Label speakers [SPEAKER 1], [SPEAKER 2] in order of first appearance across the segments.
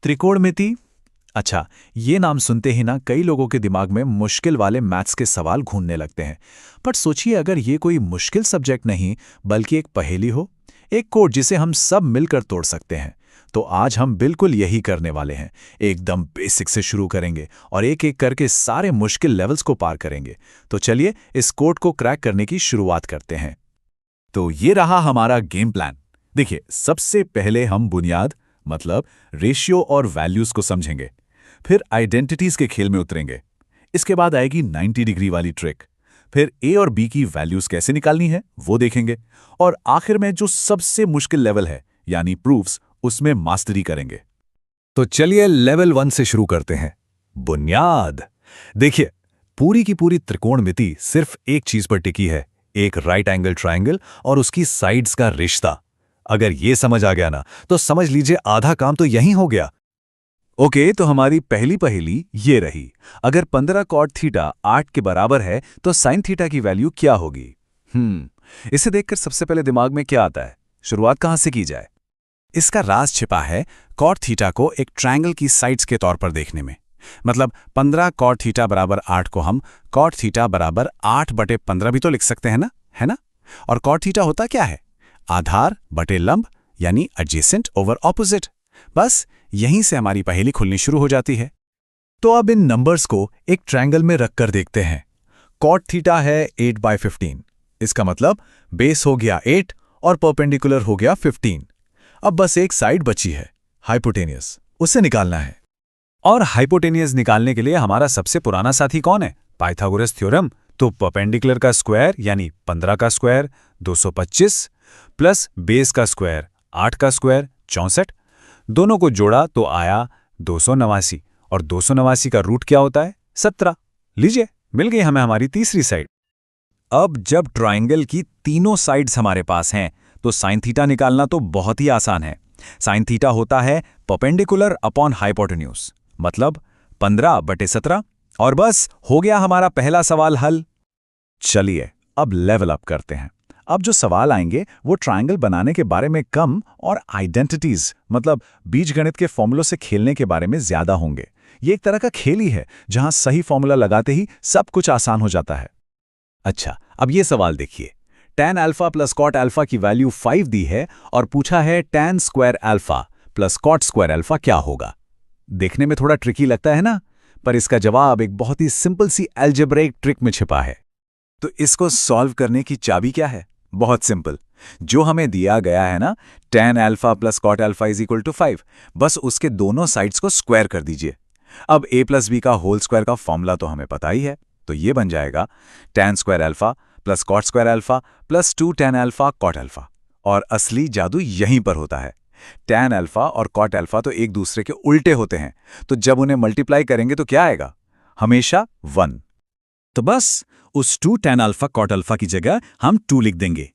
[SPEAKER 1] त्रिकोणमिति। अच्छा, ये नाम सुनते ही ना कई लोगों के दिमाग में मुश्किल वाले मैथ्स के सवाल घूमने लगते हैं। पर सोचिए, अगर ये कोई मुश्किल सब्जेक्ट नहीं बल्कि एक पहेली हो, एक कोड जिसे हम सब मिलकर तोड़ सकते हैं, तो आज हम बिल्कुल यही करने वाले हैं। एकदम बेसिक से शुरू करेंगे और एक एक करके सारे मुश्किल लेवल्स को पार करेंगे। तो चलिए इस कोड को क्रैक करने की शुरुआत करते हैं।
[SPEAKER 2] तो ये रहा हमारा गेम प्लान। देखिए, सबसे पहले हम बुनियाद मतलब रेशियो और वैल्यूज को समझेंगे, फिर आइडेंटिटीज के खेल में उतरेंगे। इसके बाद आएगी 90 डिग्री वाली ट्रिक, फिर ए और बी की वैल्यूज कैसे निकालनी है वो देखेंगे, और आखिर में जो सबसे मुश्किल लेवल है यानी प्रूफ्स, उसमें मास्टरी करेंगे। तो चलिए लेवल 1 से शुरू करते हैं, बुनियाद। देखिए, पूरी की पूरी त्रिकोणमिति सिर्फ एक चीज पर टिकी है, एक राइट एंगल ट्रायंगल और उसकी साइड्स का रिश्ता। अगर ये समझ आ गया ना, तो समझ लीजिए आधा काम तो यहीं हो गया। ओके, तो हमारी पहली पहेली ये रही, अगर 15 कॉट थीटा 8 के बराबर है तो साइन थीटा की वैल्यू क्या होगी? इसे देखकर सबसे पहले दिमाग में क्या आता है? शुरुआत कहां से की जाए? इसका राज छिपा है कॉट थीटा को एक ट्रायंगल की साइड्स के तौर पर देखने में। मतलब 15 कॉट थीटा बराबर 8 को हम कॉट थीटा बराबर 8/15 भी तो लिख सकते हैं ना, है ना? और कॉट थीटा होता क्या है? आधार बटे लंब, यानी एडजेसेंट ओवर ऑपोजिट। बस यहीं से हमारी पहेली खुलनी शुरू हो जाती है। तो अब इन नंबर्स को एक ट्रायंगल में रखकर देखते हैं। कॉट थीटा है 8/15, इसका मतलब बेस हो गया 8 और परपेंडिकुलर हो गया 15। अब बस एक साइड बची है, हाइपोटेनियस, उसे निकालना है। और हाइपोटेनियस निकालने के लिए हमारा सबसे पुराना साथी कौन है? Pythagoras theorem. तो परपेंडिकुलर का स्क्वायर यानी 15 का स्क्वायर 225 प्लस बेस का स्क्वायर 8 का स्क्वायर 64, दोनों को जोड़ा तो आया 289, और 289 का रूट क्या होता है? 17। लीजिए, मिल गई हमें हमारी तीसरी साइड। अब जब ट्रायंगल की तीनों साइड्स हमारे पास हैं, तो साइन थीटा निकालना तो बहुत ही आसान है। साइन थीटा होता है परपेंडिकुलर अपॉन हाइपोटेन्यूज, मतलब 15/17। और बस हो गया हमारा पहला सवाल हल। चलिए अब लेवल अप करते हैं। अब जो सवाल आएंगे वो ट्रायंगल बनाने के बारे में कम और आइडेंटिटीज मतलब बीजगणित के फॉर्मूलों से खेलने के बारे में ज्यादा होंगे। ये एक तरह का खेल ही है जहां सही फॉर्मूला लगाते ही सब कुछ आसान हो जाता है। अच्छा, अब ये सवाल देखिए, tan alpha plus cot alpha की वैल्यू 5 दी है और पूछा है tan square alpha plus cot square alpha क्या होगा। देखने में थोड़ा ट्रिकी लगता है ना, पर इसका जवाब एक बहुत ही सिंपल सी अलजेब्रिक ट्रिक में छिपा है। तो इसको सॉल्व करने की चाबी क्या है? बहुत सिंपल, जो हमें दिया गया है ना, tan alpha plus cot alpha is equal to 5, बस उसके दोनों साइड्स को स्क्वायर कर दीजिए। अब a प्लस बी का होल स्क्वायर का फॉर्मूला तो हमें पता ही है, तो ये बन जाएगा tan square alpha plus cot square alpha plus 2 tan alpha cot alpha. और असली जादू यहीं पर होता है। tan अल्फा और कॉट अल्फा तो एक दूसरे के उल्टे होते हैं, तो जब उन्हें मल्टीप्लाई करेंगे तो क्या आएगा? हमेशा 1। तो बस उस 2 tan अल्फा कॉट अल्फा की जगह हम 2 लिख देंगे।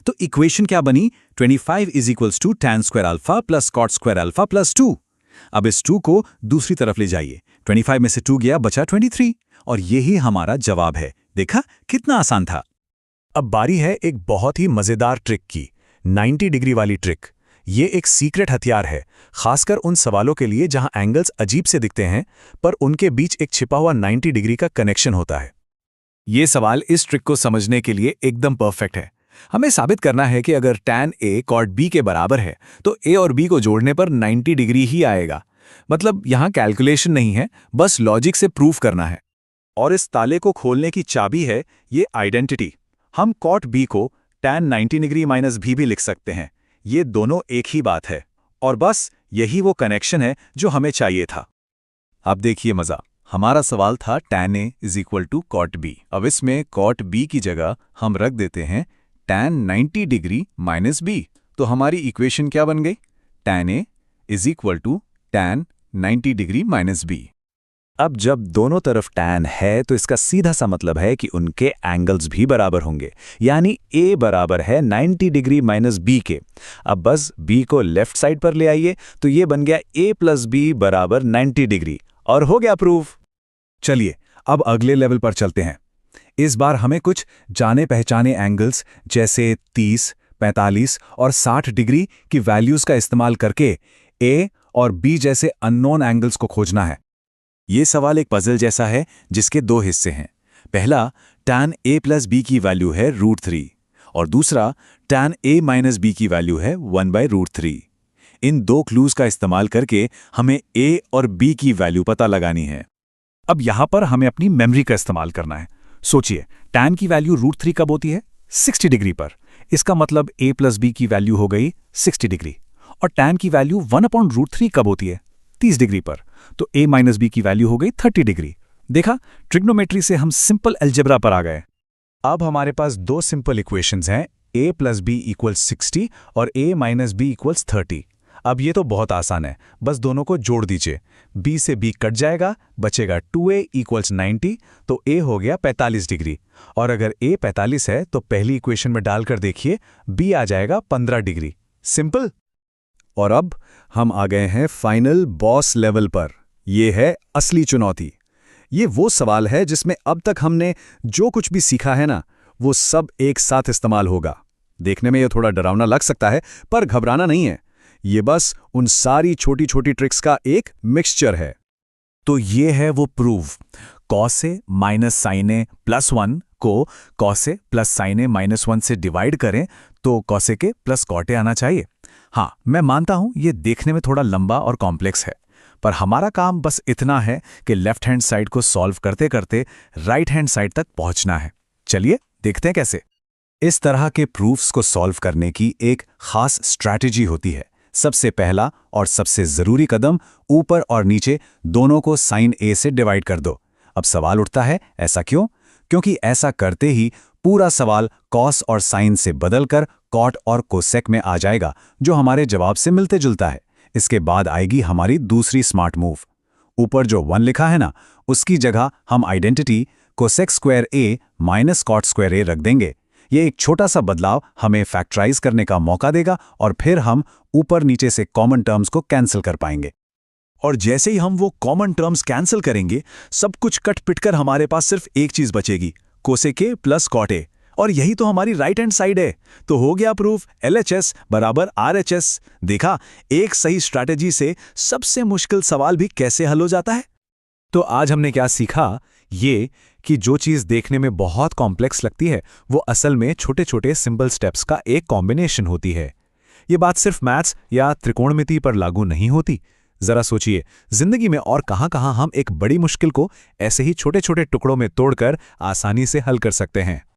[SPEAKER 2] तो इक्वेशन क्या बनी? 25 is equals to tan square alpha plus cot square alpha plus 2। अब इस 2 को दूसरी तरफ ले जाइए, 25 में से 2 गया, बचा 23, और यही हमारा जवाब है। देखा कितना आसान था। अब बारी है एक बहुत ही मजेदार ट्रिक की, 90 डिग्री वाली ट्रिक। ये एक सीक्रेट हथियार है, खासकर उन सवालों के लिए जहां एंगल्स अजीब से दिखते हैं पर उनके बीच एक छिपा हुआ 90 डिग्री का कनेक्शन होता है। ये सवाल इस ट्रिक को समझने के लिए एकदम परफेक्ट है। हमें साबित करना है कि अगर tan a cot b के बराबर है तो a और b को जोड़ने पर 90 डिग्री ही आएगा। मतलब यहां कैलकुलेशन नहीं है, बस लॉजिक से प्रूफ करना है। और इस ताले को खोलने की चाबी है ये आइडेंटिटी। हम cot b को tan 90 डिग्री माइनस b भी लिख सकते हैं। ये दोनों एक ही बात है, और बस यही वो कनेक्शन है जो हमें चाहिए था। अब देखिए मजा, हमारा सवाल था tan a is equal to cot b। अब इसमें cot b की जगह हम रख देते हैं tan 90 डिग्री माइनस b। तो हमारी इक्वेशन क्या बन गई? tan a is equal to tan 90 degree minus b। अब जब दोनों तरफ tan है तो इसका सीधा सा मतलब है कि उनके एंगल्स भी बराबर होंगे, यानी a बराबर है 90 डिग्री माइनस b के। अब बस b को लेफ्ट साइड पर ले आइए तो ये बन गया a प्लस b बराबर 90 डिग्री, और हो गया प्रूफ। चलिए अब अगले लेवल पर चलते हैं। इस बार हमें कुछ जाने पहचाने एंगल्स जैसे 30, 45 और 60 डिग्री की वैल्यूज का इस्तेमाल करके a और b जैसे अननोन एंगल्स को खोजना है। ये सवाल एक पजल जैसा है जिसके दो हिस्से हैं। पहला, tan a प्लस b की वैल्यू है √3 और दूसरा tan a माइनस b की वैल्यू है 1/√3। इन दो क्लूज का इस्तेमाल करके हमें a और b की वैल्यू पता लगानी है।
[SPEAKER 1] अब यहाँ पर हमें अपनी मेमोरी का इस्तेमाल करना है। सोचिए, tan की वैल्यू √3 कब होती है? 60 डिग्री पर। इसका मतलब a प्लस b की वैल्यू हो गई 60 डिग्री। और tan की वैल्यू 1/√3 कब होती है? 30 डिग्री पर। तो a माइनस b की वैल्यू हो गई 30 डिग्री। देखा, ट्रिग्नोमेट्री से हम सिंपल अलजेब्रा पर आ गए। अब हमारे पास दो सिंपल इक्वेशंस हैं, a प्लस बी इक्वल्स 60 और a माइनस बी इक्वल्स 30। अब ये तो बहुत आसान है, बस दोनों को जोड़ दीजिए। b से b कट जाएगा, बचेगा 2a इक्वल्स 90, तो a हो गया 45 डिग्री। और अगर a 45 है तो पहली इक्वेशन में डालकर देखिए, b आ जाएगा 15 डिग्री। सिंपल।
[SPEAKER 2] और अब हम आ गए हैं फाइनल बॉस लेवल पर। यह है असली चुनौती। ये वो सवाल है जिसमें अब तक हमने जो कुछ भी सीखा है ना, वो सब एक साथ इस्तेमाल होगा। देखने में ये थोड़ा डरावना लग सकता है, पर घबराना नहीं है। ये बस उन सारी छोटी छोटी ट्रिक्स का एक मिक्सचर है।
[SPEAKER 1] तो ये है वो proof. cos a minus sin a plus 1 को cos a plus sin a minus 1 से डिवाइड करें तो cos a के प्लस cot a आना चाहिए। हाँ, मैं मानता हूं ये देखने में थोड़ा लंबा और कॉम्प्लेक्स है, पर हमारा काम बस इतना है कि लेफ्ट हैंड साइड को सॉल्व करते करते राइट हैंड साइड तक पहुंचना है। चलिए देखते हैं कैसे।
[SPEAKER 2] इस तरह के प्रूफ्स को सॉल्व करने की एक खास स्ट्रैटेजी होती है। सबसे पहला और सबसे ज़रूरी कदम, ऊपर और नीचे दोनों को sin a से डिवाइड कर दो। अब सवाल उठता है, ऐसा क्यों? क्योंकि ऐसा करते ही पूरा सवाल cos और sin से बदलकर cot और cosec में आ जाएगा, जो हमारे जवाब से मिलते जुलता है। इसके बाद आएगी हमारी दूसरी स्मार्ट मूव। ऊपर जो 1 लिखा है ना, उसकी जगह हम identity cosec square a minus cot square a रख देंगे। ये एक छोटा सा बदलाव हमें फैक्टराइज करने का मौका देगा और फिर हम ऊपर नीचे से कॉमन टर्म्स को कैंसिल कर पाएंगे।
[SPEAKER 1] और जैसे ही हम वो कॉमन टर्म्स कैंसिल करेंगे, सब कुछ कट पिट कर हमारे पास सिर्फ एक चीज बचेगी, cosec a plus cot a। और यही तो हमारी राइट हैंड साइड है। तो हो गया प्रूफ, LHS बराबर RHS। देखा, एक सही स्ट्रैटेजी से सबसे मुश्किल सवाल भी कैसे हल हो जाता है। तो आज हमने क्या सीखा? ये कि जो चीज़ देखने में बहुत कॉम्प्लेक्स लगती है, वो असल में छोटे छोटे सिंपल स्टेप्स का एक कॉम्बिनेशन होती है। ये बात सिर्फ मैथ्स या त्रिकोणमिति पर लागू नहीं होती। जरा सोचिए, जिंदगी में और कहां-कहां हम एक बड़ी मुश्किल को ऐसे ही छोटे छोटे टुकड़ों में तोड़कर आसानी से हल कर सकते हैं।